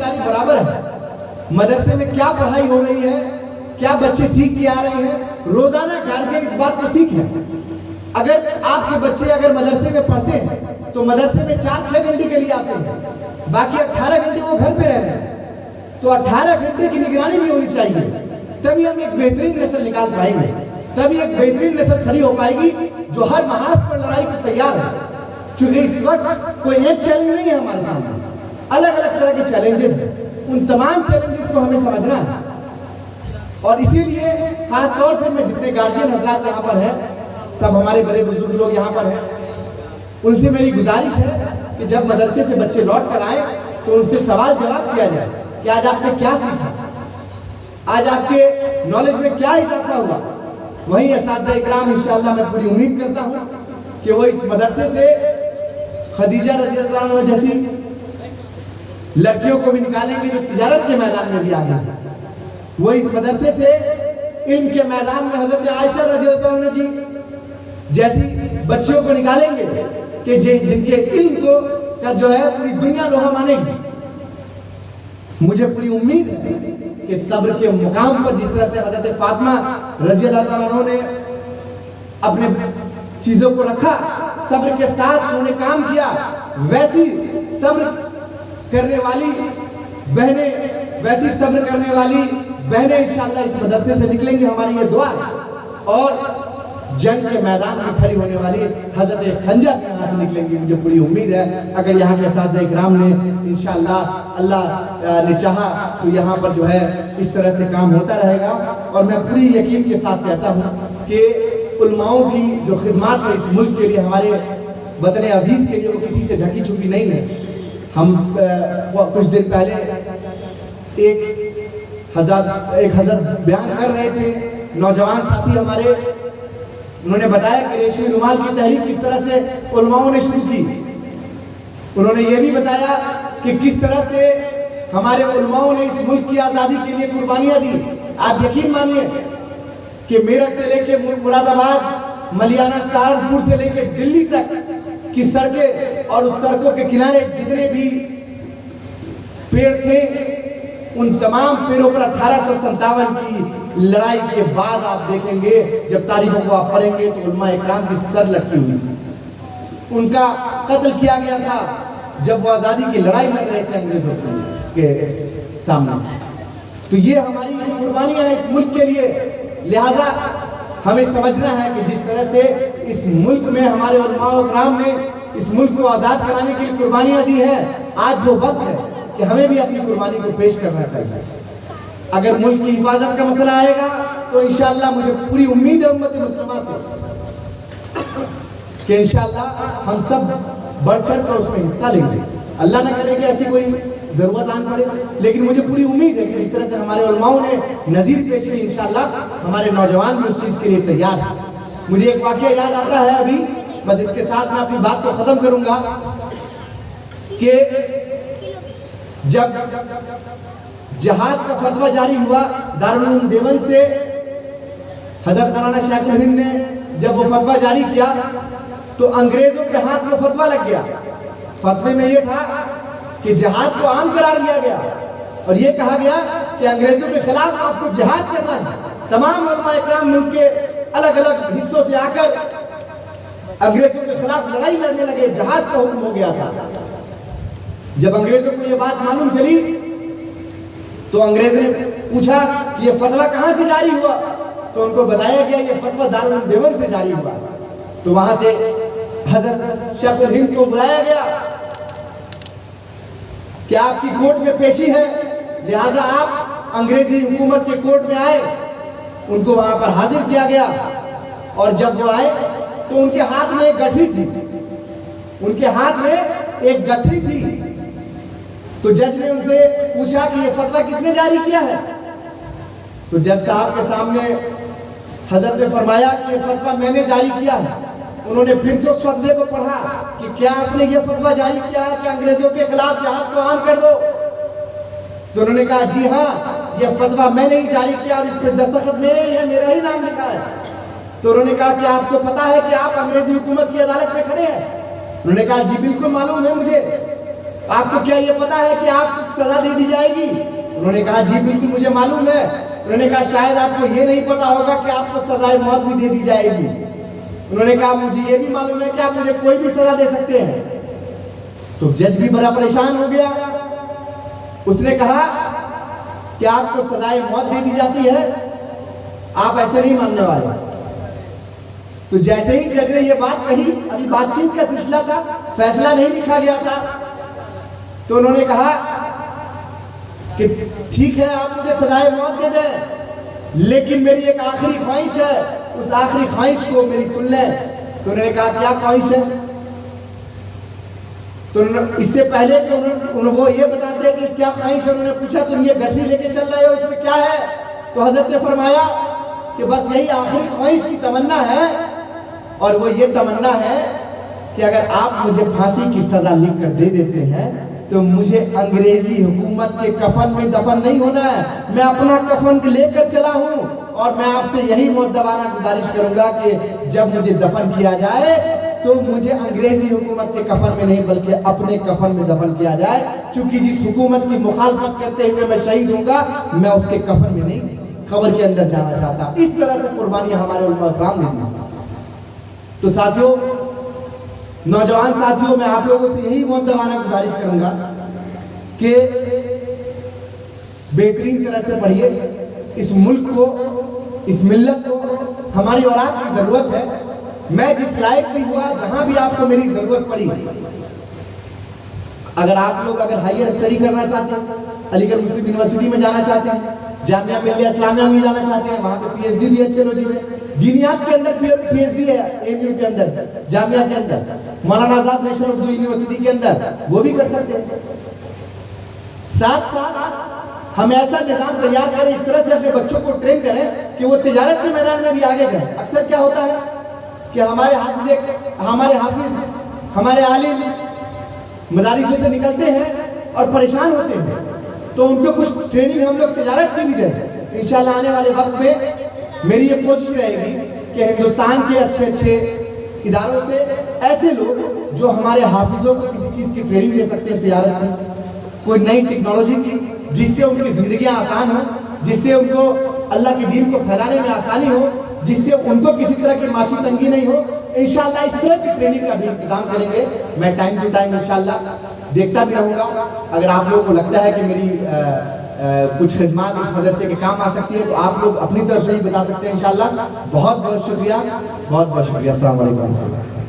दारी बराबर है। मदरसे में क्या पढ़ाई हो रही है, क्या बच्चे सीख के आ रहे हैं, रोजाना गार्जियन इस बात को सीखें। अगर आपके बच्चे अगर मदरसे में पढ़ते हैं तो मदरसे में 4-6 घंटे के लिए आते हैं, बाकी 18 घंटे वो घर पे रह रहे हैं, तो 18 घंटे की निगरानी भी होनी चाहिए। तभी हम एक बेहतरीन नस्ल निकाल पाएंगे, तभी एक बेहतरीन नस्ल खड़ी हो पाएगी जो हर महाज पर लड़ाई को तैयार है। क्योंकि इस वक्त कोई एक चैलेंज नहीं है हमारे सामने, अलग अलग तरह के चैलेंजेस हैं। उन तमाम चैलेंजेस को हमें समझना है। और इसीलिए खास तौर से मैं जितने गार्जियन हजरात यहाँ पर हैं, सब हमारे बड़े बुजुर्ग लोग यहाँ पर हैं, उनसे मेरी गुजारिश है कि जब मदरसे से बच्चे लौट कर आए तो उनसे सवाल जवाब किया जाए कि आज आपने क्या सीखा, आज आपके नॉलेज में क्या इजाफा हुआ। वहीं असातिज़ा इकराम इंशाअल्लाह मैं पूरी उम्मीद करता हूँ कि वो इस मदरसे से खदीजा रज़ी अल्लाह अन्हा जैसी लड़कियों को भी निकालेंगे जो तिजारत के मैदान में भी आगे हैं। वो इस मदरसे से इल्म के मैदान में हज़रत आयशा रज़ी अल्लाह अन्हा की जैसी बच्चियों को निकालेंगे कि जिनके इल्म को का जो है पूरी दुनिया लोहा मानेगी। मुझे पूरी उम्मीद है कि सब्र के मुकाम पर जिस तरह से हज़रत फातिमा रज़ी अल्लाह अन्हा ने अपने चीज़ों को रखा, सब्र के साथ उन्होंने काम किया, वैसी सब्र करने वाली बहनें, वैसी सब्र करने वाली बहनें इंशाअल्लाह इस मदरसे से निकलेंगी, हमारी ये दुआ है। और जंग के मैदान में खड़ी होने वाली हज़रत खंजा भी यहाँ से निकलेंगी, मुझे पूरी उम्मीद है। अगर यहाँ के असातिज़ा इकराम ने इंशाअल्लाह अल्लाह ने चाहा तो यहाँ पर जो है इस तरह से काम होता रहेगा। और मैं पूरी यकीन के साथ कहता हूँ कि उलमाओं की जो खिदमात है इस मुल्क के लिए, हमारे वतन अजीज़ के लिए, वो किसी से ढकी छुपी नहीं है। हम कुछ दिन पहले एक हज़रत बयान कर रहे थे, नौजवान साथी हमारे, उन्होंने बताया कि रेशमी रुमाल की तहरीक किस तरह से उलमाओं ने शुरू की। उन्होंने ये भी बताया कि किस तरह से हमारे उलमाओं ने इस मुल्क की आज़ादी के लिए कुर्बानियाँ दी। आप यकीन मानिए कि मेरठ से लेके मुरादाबाद, मलियाना, सहारनपुर से लेके दिल्ली तक की सड़कें और उस सड़कों के किनारे जितने भी पेड़ थे, उन तमाम पेड़ों पर 1857 की लड़ाई के बाद आप देखेंगे, जब तारीखों को आप पढ़ेंगे तो उलमा इकराम की सर लटकी हुई थी। उनका कत्ल किया गया था जब वो आज़ादी की लड़ाई लड़ रहे थे अंग्रेजों के सामने। तो ये हमारी कुर्बानियां हैं इस मुल्क के लिए। लिहाजा हमें समझना है कि जिस तरह से इस मुल्क में हमारे उलमा इकराम ने इस मुल्क को आज़ाद कराने के लिए कुर्बानियां दी है, आज वो वक्त है कि हमें भी अपनी कुर्बानी को पेश करना चाहिए। अगर मुल्क की हिफाजत का मसला आएगा तो इंशाअल्लाह मुझे पूरी उम्मीद है उम्मत मुस्लिमा से कि इंशाअल्लाह हम सब बढ़ चढ़ कर उसमें हिस्सा लेंगे। अल्लाह ना करे कि ऐसी कोई ज़रूरत आन पड़े, लेकिन मुझे पूरी उम्मीद है कि जिस तरह से हमारे उलमाओं ने नज़ीर पेश की, इंशाअल्लाह हमारे नौजवान भी उस चीज़ के लिए तैयार है। मुझे एक वाक़या याद आता है अभी, बस इसके साथ मैं अपनी बात को ख़त्म करूँगा कि जब जहाद का फतवा जारी हुआ दारुल उलूम देवबंद से, हज़रत मौलाना शाकिर हिंद ने जब वो फतवा जारी किया तो अंग्रेजों के हाथ में फतवा लग गया। फतवे में ये था कि जिहाद को आम करार दिया गया और ये कहा गया कि अंग्रेजों के खिलाफ आपको जिहाद करना है। तमाम उलमा इकराम मुल्क के अलग अलग हिस्सों से आकर अंग्रेजों के खिलाफ लड़ाई लड़ने लगे, जिहाद का हुक्म हो गया था। जब अंग्रेजों को ये बात मालूम चली तो अंग्रेजों ने पूछा कि ये फतवा कहाँ से जारी हुआ, तो उनको बताया गया ये फतवा दारुल उलूम देवबंद से जारी हुआ। तो वहां से हज़रत शाकिर हिंद को बुलाया गया कि आपकी कोर्ट में पेशी है, लिहाजा आप अंग्रेजी हुकूमत के कोर्ट में आए। उनको वहां पर हाजिर किया गया और जब वो आए तो उनके हाथ में एक गठरी थी, उनके हाथ में एक गठरी थी। तो जज ने उनसे पूछा कि ये फतवा किसने जारी किया है। तो जज साहब के सामने हजरत ने फरमाया कि ये फतवा मैंने जारी किया है। उन्होंने फिर से उस फतवे को पढ़ा कि क्या आपने ये फतवा जारी किया है कि अंग्रेजों के खिलाफ जिहाद को आम कर दो। तो उन्होंने कहा जी हाँ, ये फतवा मैंने ही जारी किया और इस पर दस्तखत मेरे ही है, मेरा ही नाम लिखा है। तो उन्होंने कहा कि आपको पता है कि आप अंग्रेजी हुकूमत की अदालत में खड़े हैं। उन्होंने कहा जी बिल्कुल मालूम है मुझे। آپ کو کیا یہ پتا ہے کہ آپ کو سزا دے دی جائے گی؟ انہوں نے کہا جی بالکل مجھے معلوم ہے۔ انہوں نے کہا شاید آپ کو یہ نہیں پتا ہوگا کہ آپ کو سزائے موت بھی دے دی جائے گی۔ انہوں نے کہا مجھے یہ بھی معلوم ہے کہ آپ مجھے کوئی بھی سزا دے سکتے ہیں۔ تو جج بھی بڑا پریشان ہو گیا۔ اس نے کہا کہ آپ کو سزائے موت دے دی جاتی ہے، آپ ایسے نہیں ماننے والے۔ تو جیسے ہی جج نے یہ بات کہی، ابھی بات چیت کا سلسلہ تھا، فیصلہ نہیں لکھا گیا تھا، تو انہوں نے کہا کہ ٹھیک ہے آپ مجھے سزائے موت دے دیں، لیکن میری ایک آخری خواہش ہے، اس آخری خواہش کو میری سن لیں۔ تو انہوں نے کہا کیا خواہش ہے؟ تو اس سے پہلے کہ انہوں وہ یہ بتاتے ہیں کہ اس کیا خواہش ہے، انہوں نے پوچھا تم یہ گٹھری لے کے چل رہے ہو، اس میں کیا ہے؟ تو حضرت نے فرمایا کہ بس یہی آخری خواہش کی تمنا ہے، اور وہ یہ تمنا ہے کہ اگر آپ مجھے پھانسی کی سزا لکھ کر دے دیتے ہیں تو مجھے انگریزی حکومت کے کفن میں دفن نہیں ہونا ہے، میں اپنا کفن لے کر چلا ہوں، اور میں آپ سے یہی مؤدبانہ گزارش کروں گا کہ جب مجھے دفن کیا جائے تو مجھے انگریزی حکومت کے کفن میں نہیں بلکہ اپنے کفن میں دفن کیا جائے، چونکہ جس حکومت کی مخالفت کرتے ہوئے میں شہید ہوں گا، میں اس کے کفن میں نہیں قبر کے اندر جانا چاہتا۔ اس طرح سے قربانیاں ہمارے علماء اکرام نے دی۔ تو ساتھیوں، نوجوان ساتھیوں، میں آپ لوگوں سے یہی مؤدبانہ گزارش کروں گا کہ بہترین طرح سے پڑھیے۔ اس ملک کو، اس ملت کو ہماری اور آپ کی ضرورت ہے۔ میں جس لائق بھی ہوا، جہاں بھی آپ کو میری ضرورت پڑی، اگر آپ لوگ ہائیر اسٹڈی کرنا چاہتے ہیں، علی گڑھ مسلم یونیورسٹی میں جانا چاہتے ہیں، جامعہ ملیہ اسلامیہ میں جانا چاہتے ہیں، وہاں پہ پی ایچ ڈی بھی ہے تھیولوجی میں، دینیات کے اندر پی ایچ ڈی ہے ایم یو کے اندر، جامعہ کے اندر، مولانا آزاد نیشنل اردو یونیورسٹی کے اندر، وہ بھی کر سکتے ہیں۔ ساتھ ساتھ ہم ایسا نظام تیار کریں، اس طرح سے اپنے بچوں کو ٹرین کریں کہ وہ تجارت کے میدان میں بھی آگے جائیں۔ اکثر کیا ہوتا ہے کہ ہمارے حافظ، ہمارے عالم مدارسوں سے نکلتے ہیں اور پریشان ہوتے ہیں، تو ان کو کچھ ٹریننگ ہم لوگ تجارت کی بھی دیں۔ انشاءاللہ آنے والے وقت میں میری یہ کوشش رہے گی کہ ہندوستان کے اچھے اچھے اداروں سے ایسے لوگ جو ہمارے حافظوں کو کسی چیز کی ٹریننگ دے سکتے ہیں، تجارت کی، کوئی نئی ٹیکنالوجی کی، جس سے ان کی زندگیاں آسان ہوں، جس سے ان کو اللہ کے دین کو پھیلانے میں آسانی ہو، جس سے ان کو کسی طرح کی معاشی تنگی نہیں ہو، انشاءاللہ اس طرح کی ٹریننگ کا بھی انتظام کریں گے۔ میں ٹائم ٹو ٹائم انشاءاللہ دیکھتا بھی رہوں گا۔ اگر آپ لوگوں کو لگتا ہے کہ میری کچھ خدمات اس مدرسے کے کام آ سکتی ہے تو آپ لوگ اپنی طرف سے ہی بتا سکتے ہیں انشاءاللہ۔ بہت بہت شکریہ، بہت بہت شکریہ۔ السلام علیکم۔